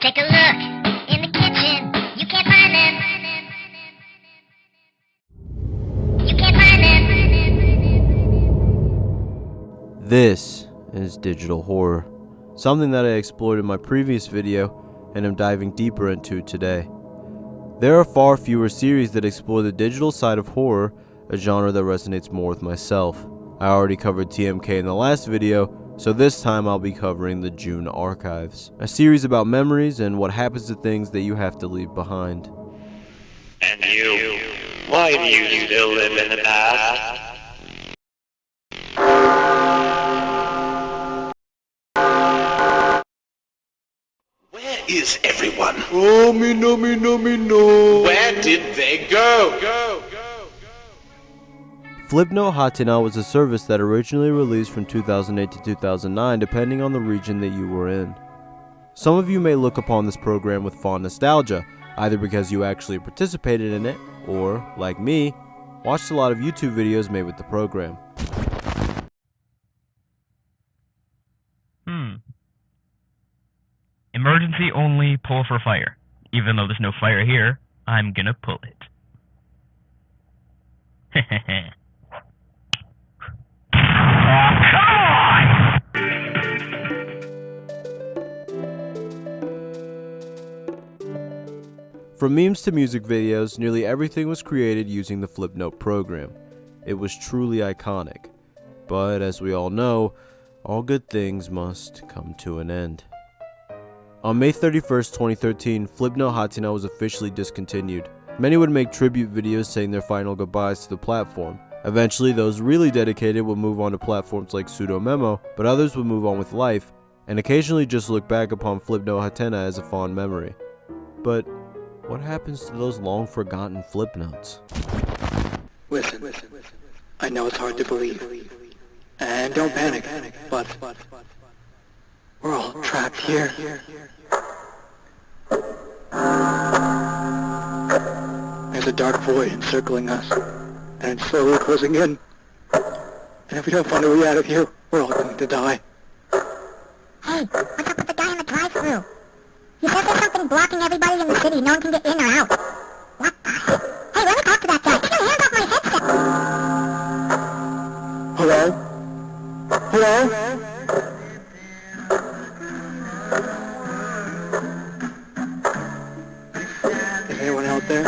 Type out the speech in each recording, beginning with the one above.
Take a look in the kitchen. You can't find them. You can't find them. This is digital horror, something that I explored in my previous video and am diving deeper into today. There are far fewer series that explore the digital side of horror, a genre that resonates more with myself. I already covered TMK in the last video, so this time I'll be covering the June Archives, a series about memories and what happens to things that you have to leave behind. And you, why do you still live in the past? Where is everyone? Oh, me no. Where did they go? Flipnote Hatina was a service that originally released from 2008 to 2009 depending on the region that you were in. Some of you may look upon this program with fond nostalgia, either because you actually participated in it, or, like me, watched a lot of YouTube videos made with the program. Emergency only, pull for fire. Even though there's no fire here, I'm gonna pull it. Come on! From memes to music videos, nearly everything was created using the Flipnote program. It was truly iconic. But as we all know, all good things must come to an end. On May 31st, 2013, Flipnote Hatina was officially discontinued. Many would make tribute videos saying their final goodbyes to the platform. Eventually, those really dedicated would move on to platforms like Sudomemo, but others would move on with life, and occasionally just look back upon Flipnote Hatina as a fond memory. But what happens to those long-forgotten Flipnotes? Listen, I know it's hard to believe. And don't panic, but we're all trapped here. There's a dark void encircling us, and it's slowly closing in. And if we don't find a way out of here, we're all going to die. Hey, what's up with the guy in the drive-thru? He says there's something blocking everybody in the city. No one can get in or out. What the heck? Hey, let me talk to that guy. Get your hands off my headset. Hello? Is anyone out there?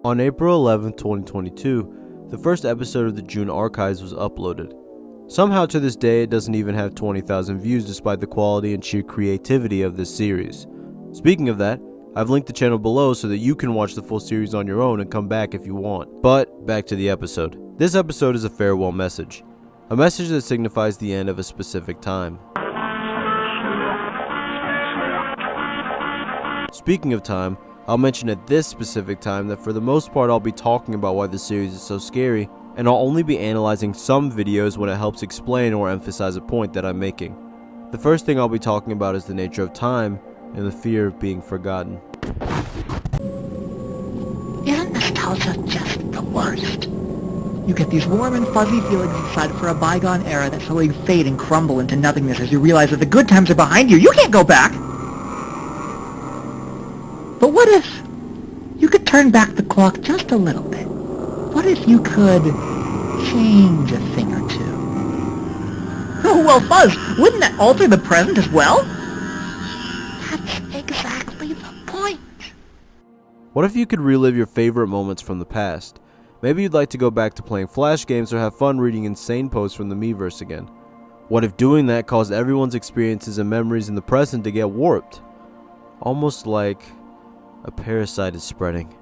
On April 11, 2022, the first episode of the June Archives was uploaded. Somehow to this day it doesn't even have 20,000 views despite the quality and sheer creativity of this series. Speaking of that, I've linked the channel below so that you can watch the full series on your own and come back if you want. But back to the episode. This episode is a farewell message. A message that signifies the end of a specific time. Speaking of time, I'll mention at this specific time that for the most part I'll be talking about why the series is so scary, and I'll only be analyzing some videos when it helps explain or emphasize a point that I'm making. The first thing I'll be talking about is the nature of time and the fear of being forgotten. Isn't nostalgia just the worst? You get these warm and fuzzy feelings inside for a bygone era that slowly fade and crumble into nothingness as you realize that the good times are behind you. You can't go back! But what if you could turn back the clock just a little bit? What if you could change a thing or two? Oh, well, Fuzz, wouldn't that alter the present as well? That's exactly the point. What if you could relive your favorite moments from the past? Maybe you'd like to go back to playing Flash games or have fun reading insane posts from the Miiverse again. What if doing that caused everyone's experiences and memories in the present to get warped? Almost like a parasite is spreading.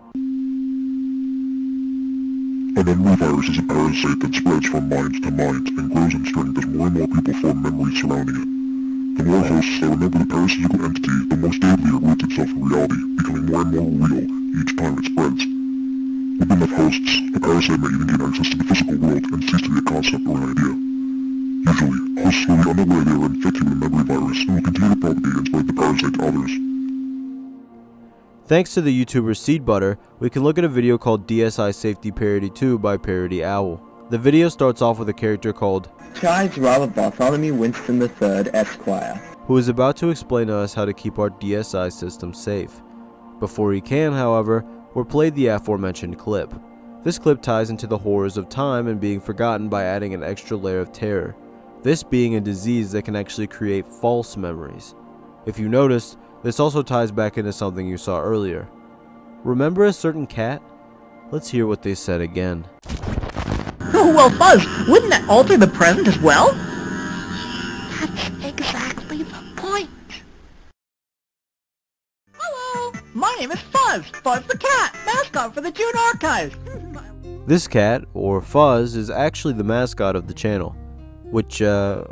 A memory virus is a parasite that spreads from minds to minds and grows in strength as more and more people form memories surrounding it. The more hosts that remember the parasitical entity, the more stably it roots itself in reality, becoming more and more real each time it spreads. With enough hosts, the parasite may even gain access to the physical world and cease to be a concept or an idea. Usually, hosts will be unaware they are infected with a memory virus and will continue to propagate and spread the parasite to others. Thanks to the YouTuber Seed Butter, we can look at a video called DSI Safety Parody 2 by Parody Owl. The video starts off with a character called Charles Robert Bartholomew Winston III, Esquire, who is about to explain to us how to keep our DSI system safe. Before he can, however, we're played the aforementioned clip. This clip ties into the horrors of time and being forgotten by adding an extra layer of terror, this being a disease that can actually create false memories. If you noticed, this also ties back into something you saw earlier. Remember a certain cat? Let's hear what they said again. Oh, well, Fuzz, wouldn't that alter the present as well? That's exactly the point. Hello, my name is Fuzz, Fuzz the cat, mascot for the June Archives. This cat, or Fuzz, is actually the mascot of the channel, which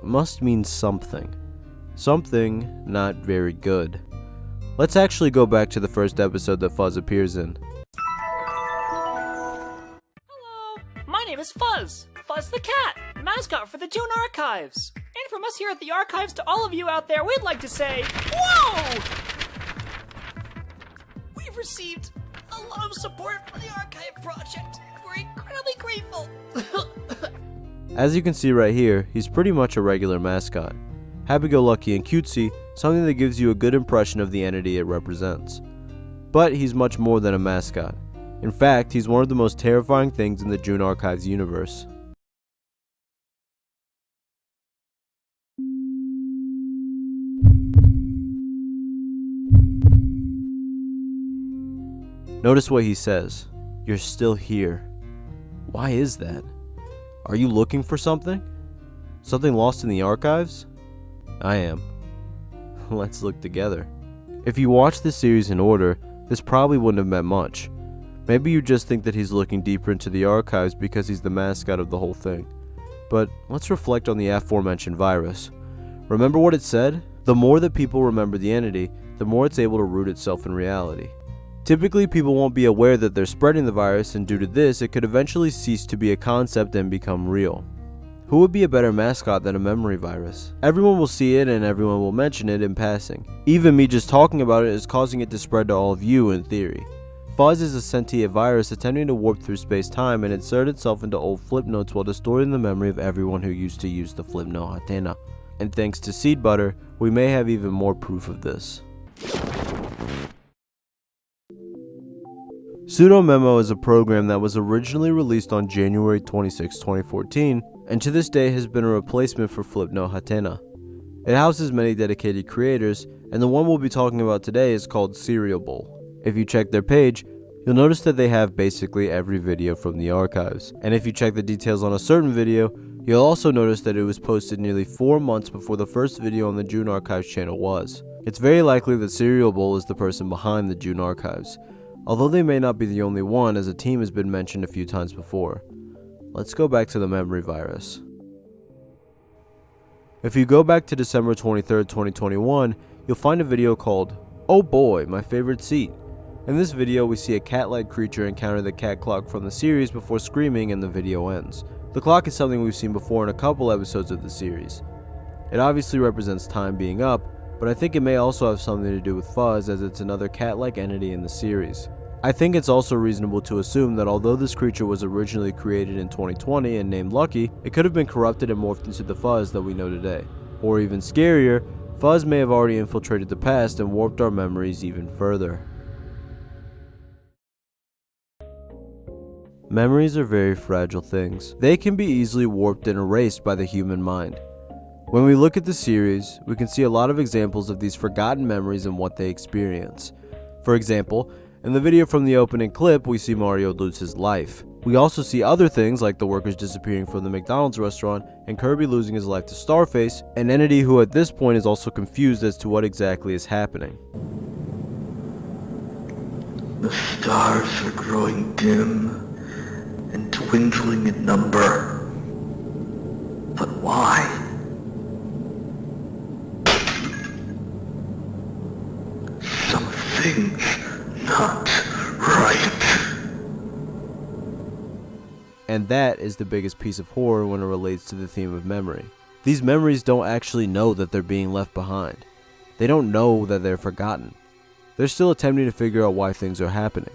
must mean something. Something not very good. Let's actually go back to the first episode that Fuzz appears in. Hello, my name is Fuzz, Fuzz the cat, mascot for the June Archives. And from us here at the Archives to all of you out there, we'd like to say, whoa! We've received a lot of support for the Archive project. We're incredibly grateful. As you can see right here, he's pretty much a regular mascot. Happy-go-lucky and cutesy, something that gives you a good impression of the entity it represents. But he's much more than a mascot. In fact, he's one of the most terrifying things in the June Archives universe. Notice what he says. You're still here. Why is that? Are you looking for something? Something lost in the archives? I am. Let's look together. If you watch this series in order, this probably wouldn't have meant much. Maybe you just think that he's looking deeper into the archives because he's the mascot of the whole thing. But let's reflect on the aforementioned virus. Remember what it said? The more that people remember the entity, the more it's able to root itself in reality. Typically, people won't be aware that they're spreading the virus, and due to this, it could eventually cease to be a concept and become real. Who would be a better mascot than a memory virus? Everyone will see it and everyone will mention it in passing. Even me just talking about it is causing it to spread to all of you in theory. Fuzz is a sentient virus attempting to warp through space-time and insert itself into old Flipnotes while distorting the memory of everyone who used to use the Flipnote Hatena. And thanks to Seed Butter, we may have even more proof of this. Pseudo-Memo is a program that was originally released on January 26, 2014, and to this day has been a replacement for Flipnote Hatena. It houses many dedicated creators, and the one we'll be talking about today is called Serial Bowl. If you check their page, you'll notice that they have basically every video from the archives, and if you check the details on a certain video, you'll also notice that it was posted nearly 4 months before the first video on the June Archives channel was. It's very likely that Serial Bowl is the person behind the June Archives, although they may not be the only one, as a team has been mentioned a few times before. Let's go back to the memory virus. If you go back to December 23rd, 2021, you'll find a video called, "Oh boy, my favorite seat." In this video, we see a cat-like creature encounter the cat clock from the series before screaming and the video ends. The clock is something we've seen before in a couple episodes of the series. It obviously represents time being up, but I think it may also have something to do with Fuzz, as it's another cat-like entity in the series. I think it's also reasonable to assume that although this creature was originally created in 2020 and named Lucky, it could have been corrupted and morphed into the Fuzz that we know today. Or even scarier, Fuzz may have already infiltrated the past and warped our memories even further. Memories are very fragile things. They can be easily warped and erased by the human mind. When we look at the series, we can see a lot of examples of these forgotten memories and what they experience. For example, in the video from the opening clip, we see Mario lose his life. We also see other things like the workers disappearing from the McDonald's restaurant and Kirby losing his life to Starface, an entity who at this point is also confused as to what exactly is happening. The stars are growing dim and dwindling in number. But why? Something's not right. And that is the biggest piece of horror when it relates to the theme of memory. These memories don't actually know that they're being left behind. They don't know that they're forgotten. They're still attempting to figure out why things are happening.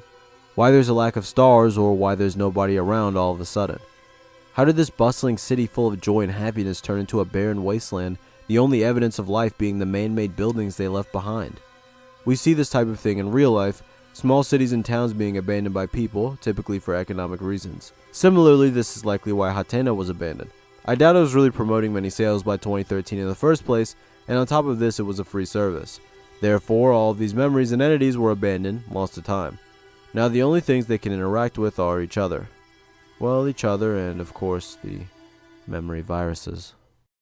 Why there's a lack of stars, or why there's nobody around all of a sudden. How did this bustling city full of joy and happiness turn into a barren wasteland, the only evidence of life being the man-made buildings they left behind? We see this type of thing in real life, small cities and towns being abandoned by people, typically for economic reasons. Similarly, this is likely why Hatena was abandoned. I doubt it was really promoting many sales by 2013 in the first place, and on top of this it was a free service. Therefore, all of these memories and entities were abandoned, lost to time. Now the only things they can interact with are each other. Well, each other and, of course, the memory viruses.